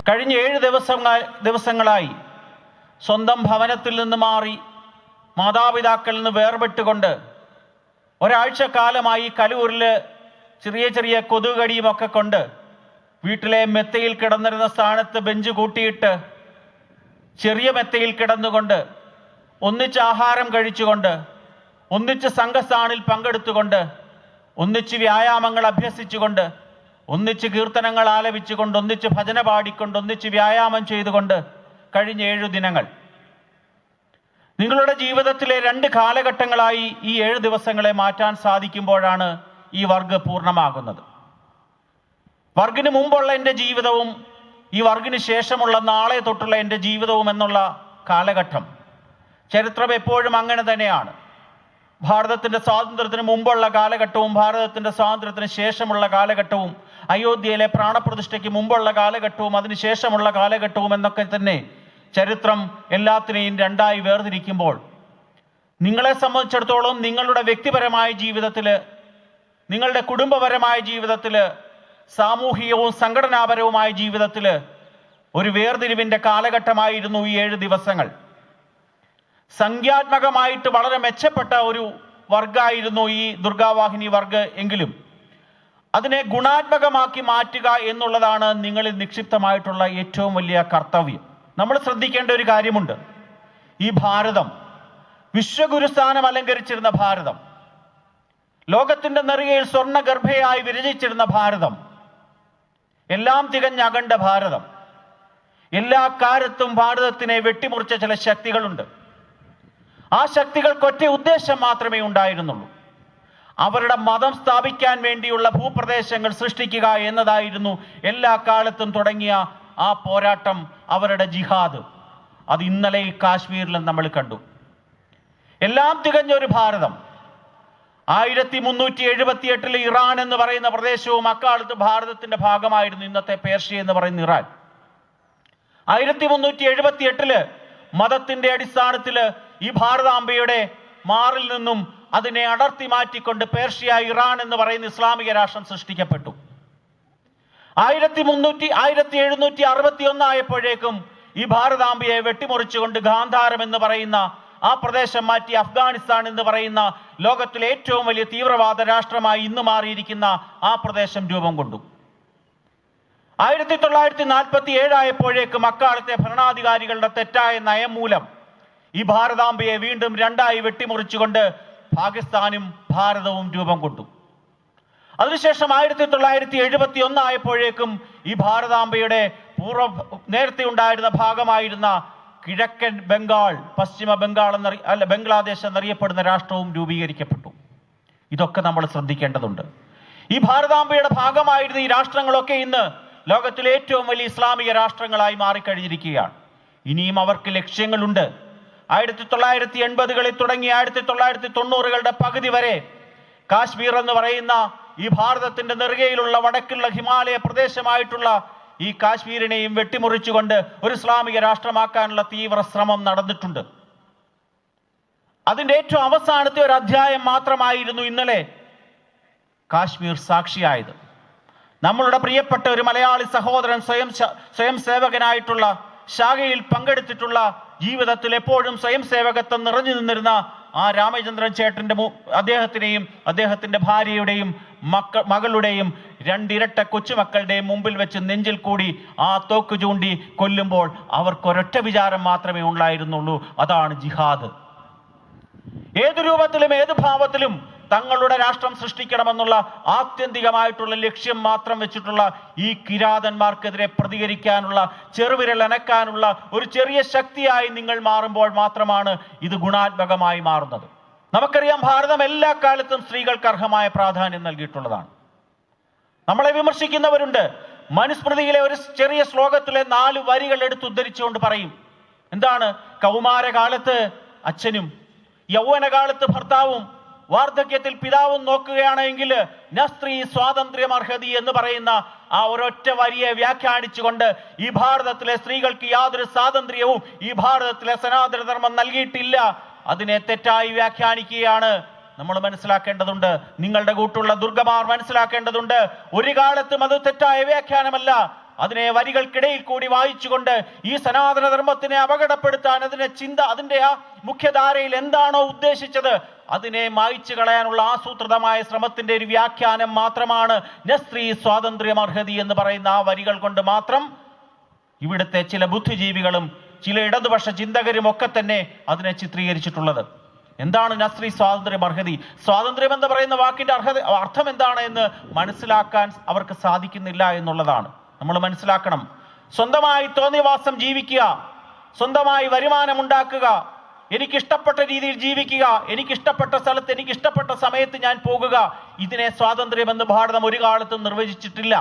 കഴിഞ്ഞ 7 ദിവസങ്ങളായി സ്വന്തം ഭവനത്തിൽ നിന്ന് മാറി മാതാപിതാക്കളിൽ നിന്ന് വേർപെട്ടുകൊണ്ട് ഒരാഴ്ച കാലമായി കലൂരിൽ ചെറിയ ചെറിയ കൊതുകടിയുമൊക്കെ കൊണ്ട് വീട്ടിലെ മെത്തയിൽ കിടന്നിരുന്ന സ്ഥാനത്ത് ബെഞ്ച് കൂട്ടിയിട്ട് ചെറിയ മെത്തയിൽ കിടന്നുകൊണ്ട് ഒന്നിച്ച് ആഹാരം കഴിച്ചുകൊണ്ട് ഒന്നിച്ച് സംഘസ്ഥാനിൽ പങ്കെടുത്തുകൊണ്ട് ഒന്നിച്ച് വ്യായാമങ്ങൾ അഭ്യസിച്ചുകൊണ്ട് ഒന്നിച്ച് കീർത്തനങ്ങൾ ആലപിച്ചുകൊണ്ട് ഒന്നിച്ച് ഭജന പാടിക്കൊണ്ട് ഒന്നിച്ച് വ്യായാമം ചെയ്തുകൊണ്ട് കഴിഞ്ഞ 7 ദിനങ്ങൾ നിങ്ങളുടെ ജീവിതത്തിലെ 2 കാലഘട്ടങ്ങളായി ഈ 7 ദിവസങ്ങളെ മാറ്റാൻ സാധിക്കുമ്പോഴാണ് ഈ വർഗ് പൂർണ്ണമാകുന്നത്. വർഗിന് മുമ്പുള്ള എൻ്റെ ജീവിതവും ഈ വർഗിന് ശേഷമുള്ള നാളെ തൊട്ടുള്ള എൻ്റെ ജീവിതവും എന്നുള്ള കാലഘട്ടം ചരിത്രം എപ്പോഴും അങ്ങനെ തന്നെയാണ്. ഭാരതത്തിൻ്റെ സ്വാതന്ത്ര്യത്തിന് മുമ്പുള്ള കാലഘട്ടവും ഭാരതത്തിൻ്റെ സ്വാതന്ത്ര്യത്തിന് ശേഷമുള്ള കാലഘട്ടവും അയോധ്യയിലെ പ്രാണപ്രതിഷ്ഠയ്ക്ക് മുമ്പുള്ള കാലഘട്ടവും അതിനുശേഷമുള്ള കാലഘട്ടവും എന്നൊക്കെ തന്നെ ചരിത്രം എല്ലാത്തിനെയും 2ആയി വേർതിരിക്കുമ്പോൾ നിങ്ങളെ സംബന്ധിച്ചിടത്തോളം നിങ്ങളുടെ വ്യക്തിപരമായ ജീവിതത്തിൽ, നിങ്ങളുടെ കുടുംബപരമായ ജീവിതത്തിൽ, സാമൂഹികവും സംഘടനാപരവുമായ ജീവിതത്തിൽ ഒരു വേർതിരിവിൻ്റെ കാലഘട്ടമായിരുന്നു ഈ 7 ദിവസങ്ങൾ. സംഖ്യാത്മകമായിട്ട് വളരെ മെച്ചപ്പെട്ട ഒരു വർഗമായിരുന്നു ഈ ദുർഗാവാഹിനി വർഗ് എങ്കിലും അതിനെ ഗുണാത്മകമാക്കി മാറ്റുക എന്നുള്ളതാണ് നിങ്ങളിൽ നിക്ഷിപ്തമായിട്ടുള്ള ഏറ്റവും വലിയ കർത്തവ്യം. നമ്മൾ ശ്രദ്ധിക്കേണ്ട ഒരു കാര്യമുണ്ട്. ഈ ഭാരതം, വിശ്വഗുരുസ്ഥാനം അലങ്കരിച്ചിരുന്ന ഭാരതം, ലോകത്തിന്റെ നെറുകയിൽ സ്വർണ്ണഗർഭയായി വിരചിച്ചിരുന്ന ഭാരതം, എല്ലാം തികഞ്ഞ അഖണ്ഡ ഭാരതം, എല്ലാ കാലത്തും ഭാരതത്തിനെ വെട്ടിമുറിച്ച ചില ശക്തികളുണ്ട്. ആ ശക്തികൾക്ക് ഒറ്റ ഉദ്ദേശം മാത്രമേ ഉണ്ടായിരുന്നുള്ളൂ. അവരുടെ മതം സ്ഥാപിക്കാൻ വേണ്ടിയുള്ള ഭൂപ്രദേശങ്ങൾ സൃഷ്ടിക്കുക എന്നതായിരുന്നു എല്ലാ കാലത്തും തുടങ്ങിയ ആ പോരാട്ടം, അവരുടെ ജിഹാദ്. അത് ഇന്നലെ ഈ കാശ്മീരിൽ നമ്മൾ കണ്ടു. എല്ലാം തികഞ്ഞൊരു ഭാരതം. 1378 ഇറാൻ എന്ന് പറയുന്ന പ്രദേശവും അക്കാലത്ത് ഭാരതത്തിന്റെ ഭാഗമായിരുന്നു. ഇന്നത്തെ പേർഷ്യ എന്ന് പറയുന്ന ഇറാൻ. 1378 മതത്തിന്റെ അടിസ്ഥാനത്തിൽ ഈ ഭാരതാംബയുടെ മാറിൽ നിന്നും അതിനെ അടർത്തി മാറ്റിക്കൊണ്ട് പേർഷ്യ, ഇറാൻ എന്ന് പറയുന്ന ഇസ്ലാമിക രാഷ്ട്രം സൃഷ്ടിക്കപ്പെട്ടു. 1761 ആയപ്പോഴേക്കും ഈ ഭാരതാംബയെ വെട്ടിമുറിച്ചുകൊണ്ട് ഗാന്ധാരം എന്ന് പറയുന്ന ആ പ്രദേശം മാറ്റി അഫ്ഗാനിസ്ഥാൻ എന്ന് പറയുന്ന ലോകത്തിലെ ഏറ്റവും വലിയ തീവ്രവാദ രാഷ്ട്രമായി ഇന്ന് മാറിയിരിക്കുന്ന ആ പ്രദേശം രൂപം കൊണ്ടു. 1947 ആയപ്പോഴേക്കും അക്കാലത്തെ ഭരണാധികാരികളുടെ തെറ്റായ നയം മൂലം ഈ ഭാരതാംബയെ വീണ്ടും 2ആയി വെട്ടിമുറിച്ചുകൊണ്ട് പാകിസ്ഥാനും ഭാരതവും രൂപം കൊണ്ടു. അതിനുശേഷം 1971 ആയപ്പോഴേക്കും ഈ ഭാരതാംബയുടെ നേരത്തെ ഉണ്ടായിരുന്ന ഭാഗമായിരുന്ന കിഴക്കൻ ബംഗാൾ, പശ്ചിമ ബംഗാൾ ബംഗ്ലാദേശ് എന്നറിയപ്പെടുന്ന രാഷ്ട്രവും രൂപീകരിക്കപ്പെട്ടു. ഇതൊക്കെ നമ്മൾ ശ്രദ്ധിക്കേണ്ടതുണ്ട്. ഈ ഭാരതാംബയുടെ ഭാഗമായിരുന്ന ഈ രാഷ്ട്രങ്ങളൊക്കെ ഇന്ന് ലോകത്തിലെ ഏറ്റവും വലിയ ഇസ്ലാമിക രാഷ്ട്രങ്ങളായി മാറിക്കഴിഞ്ഞിരിക്കുകയാണ്. ഇനിയും അവർക്ക് ലക്ഷ്യങ്ങളുണ്ട്. 1980കളിൽ തുടങ്ങി 1990കളുടെ പകുതി വരെ കാശ്മീർ എന്ന് പറയുന്ന ഈ ഭാരതത്തിന്റെ നെറുകയിലുള്ള വടക്കുള്ള ഹിമാലയ പ്രദേശമായിട്ടുള്ള ഈ കാശ്മീരിനെയും വെട്ടിമുറിച്ചുകൊണ്ട് ഒരു ഇസ്ലാമിക രാഷ്ട്രമാക്കാനുള്ള തീവ്ര ശ്രമം നടന്നിട്ടുണ്ട്. അതിന്റെ ഏറ്റവും അവസാനത്തെ ഒരു അധ്യായം മാത്രമായിരുന്നു ഇന്നലെ കാശ്മീർ സാക്ഷിയായത്. നമ്മളുടെ പ്രിയപ്പെട്ട ഒരു മലയാളി സഹോദരൻ സ്വയം സേവകനായിട്ടുള്ള ശാഖയിൽ പങ്കെടുത്തിട്ടുള്ള ജീവിതത്തിൽ എപ്പോഴും സ്വയം സേവകത്വം നിറഞ്ഞു നിന്നിരുന്ന ആ രാമചന്ദ്രൻ ചേട്ടന്റെ അദ്ദേഹത്തിനെയും അദ്ദേഹത്തിന്റെ ഭാര്യയുടെയും മകളുടെയും 2 ഇരട്ട കൊച്ചുമക്കളുടെയും മുമ്പിൽ വെച്ച് നെഞ്ചിൽ കൂടി ആ തോക്ക് ചൂണ്ടി കൊല്ലുമ്പോൾ അവർക്കൊരൊറ്റ വിചാരം മാത്രമേ ഉണ്ടായിരുന്നുള്ളൂ, അതാണ് ജിഹാദ്. ഏത് രൂപത്തിലും ഏത് ഭാവത്തിലും തങ്ങളുടെ രാഷ്ട്രം സൃഷ്ടിക്കണമെന്നുള്ള ആത്യന്തികമായിട്ടുള്ള ലക്ഷ്യം മാത്രം വെച്ചിട്ടുള്ള ഈ കിരാതന്മാർക്കെതിരെ പ്രതികരിക്കാനുള്ള, ചെറുവിരൽ അനക്കാനുള്ള ഒരു ചെറിയ ശക്തിയായി നിങ്ങൾ മാറുമ്പോൾ മാത്രമാണ് ഇത് ഗുണാത്മകമായി മാറുന്നത്. നമുക്കറിയാം, ഭാരതം എല്ലാ കാലത്തും സ്ത്രീകൾക്ക് അർഹമായ പ്രാധാന്യം നൽകിയിട്ടുള്ളതാണ്. നമ്മളെ വിമർശിക്കുന്നവരുണ്ട്. മനുസ്മൃതിയിലെ ഒരു ചെറിയ ശ്ലോകത്തിലെ 4 വരികൾ എടുത്തുദ്ധരിച്ചുകൊണ്ട് പറയും. എന്താണ്? കൗമാരകാലത്ത് അച്ഛനും യൗവനകാലത്ത് ഭർത്താവും വാർദ്ധക്യത്തിൽ പിതാവും നോക്കുകയാണെങ്കിൽ സ്ത്രീ സ്വാതന്ത്ര്യം അർഹതി എന്ന് പറയുന്ന ആ ഒരൊറ്റ വരിയെ വ്യാഖ്യാനിച്ചുകൊണ്ട് ഈ ഭാരതത്തിലെ സ്ത്രീകൾക്ക് യാതൊരു സ്വാതന്ത്ര്യവും ഈ ഭാരതത്തിലെ സനാതന ധർമ്മം നൽകിയിട്ടില്ല, അതിനെ തെറ്റായി വ്യാഖ്യാനിക്കുകയാണ്. നമ്മൾ മനസ്സിലാക്കേണ്ടതുണ്ട്. നിങ്ങളുടെ കൂട്ടുള്ള ദുർഗമാർ മനസ്സിലാക്കേണ്ടതുണ്ട്. ഒരു കാലത്തും അത് തെറ്റായ വ്യാഖ്യാനമല്ല, അതിനെ വരികൾക്കിടയിൽ കൂടി വായിച്ചുകൊണ്ട് ഈ സനാതന ധർമ്മത്തിനെ അപകടപ്പെടുത്താൻ അതിന്റെ ആ മുഖ്യധാരയിൽ എന്താണോ ഉദ്ദേശിച്ചത് അതിനെ മായ്ച്ചു കളയാനുള്ള ആസൂത്രിതമായ ശ്രമത്തിന്റെ ഒരു വ്യാഖ്യാനം മാത്രമാണ് നസ്രീ സ്വാതന്ത്ര്യം അർഹതി എന്ന് പറയുന്ന ആ വരികൾ കൊണ്ട് മാത്രം ഇവിടുത്തെ ചില ബുദ്ധിജീവികളും ചില ഇടതുപക്ഷ ചിന്തകരും ഒക്കെ തന്നെ അതിനെ ചിത്രീകരിച്ചിട്ടുള്ളത്. എന്താണ് നസ്രീ സ്വാതന്ത്ര്യം അർഹതി? സ്വാതന്ത്ര്യം എന്ന് പറയുന്ന വാക്കിന്റെ അർത്ഥം എന്താണ് എന്ന് മനസ്സിലാക്കാൻ അവർക്ക് സാധിക്കുന്നില്ല എന്നുള്ളതാണ് നമ്മൾ മനസ്സിലാക്കണം. സ്വന്തമായി തോന്നിവാസം ജീവിക്കുക, സ്വന്തമായി വരുമാനം ഉണ്ടാക്കുക, എനിക്കിഷ്ടപ്പെട്ട രീതിയിൽ ജീവിക്കുക, എനിക്കിഷ്ടപ്പെട്ട സ്ഥലത്ത് എനിക്കിഷ്ടപ്പെട്ട സമയത്ത് ഞാൻ പോകുക, ഇതിനെ സ്വാതന്ത്ര്യമെന്ന് ഭാരതം ഒരു കാലത്തും നിർവചിച്ചിട്ടില്ല.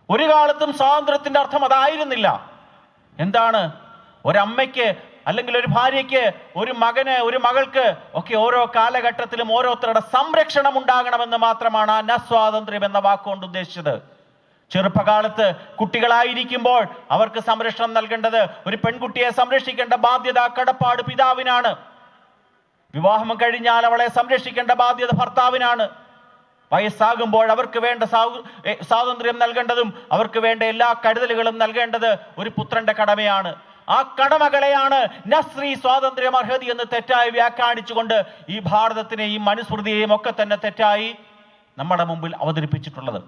ഒരു കാലത്തും സ്വാതന്ത്ര്യത്തിന്റെ അർത്ഥം അതായിരുന്നില്ല. എന്താണ്? ഒരമ്മയ്ക്ക് അല്ലെങ്കിൽ ഒരു ഭാര്യയ്ക്ക്, ഒരു മകന്, ഒരു മകൾക്ക് ഒക്കെ ഓരോ കാലഘട്ടത്തിലും ഓരോരുത്തരുടെ സംരക്ഷണം ഉണ്ടാകണമെന്ന് മാത്രമാണ് ആ സ്വാതന്ത്ര്യം എന്ന വാക്കുകൊണ്ട് ഉദ്ദേശിച്ചത്. ചെറുപ്പകാലത്ത് കുട്ടികളായിരിക്കുമ്പോൾ അവർക്ക് സംരക്ഷണം നൽകേണ്ടത്, ഒരു പെൺകുട്ടിയെ സംരക്ഷിക്കേണ്ട ബാധ്യത, കടപ്പാട് പിതാവിനാണ്. വിവാഹം കഴിഞ്ഞാൽ അവളെ സംരക്ഷിക്കേണ്ട ബാധ്യത ഭർത്താവിനാണ്. വയസ്സാകുമ്പോൾ അവർക്ക് വേണ്ട സ്വാതന്ത്ര്യം നൽകേണ്ടതും അവർക്ക് വേണ്ട എല്ലാ കരുതലുകളും നൽകേണ്ടത് ഒരു പുത്രന്റെ കടമയാണ്. ആ കടമകളെയാണ് നസ്രീ സ്വാതന്ത്ര്യം അർഹതി എന്ന് തെറ്റായി വ്യാഖ്യാനിച്ചുകൊണ്ട് ഈ ഭാരതത്തിനെയും മനുസ്മൃതിയെയും ഒക്കെ തന്നെ തെറ്റായി നമ്മുടെ മുമ്പിൽ അവതരിപ്പിച്ചിട്ടുള്ളത്.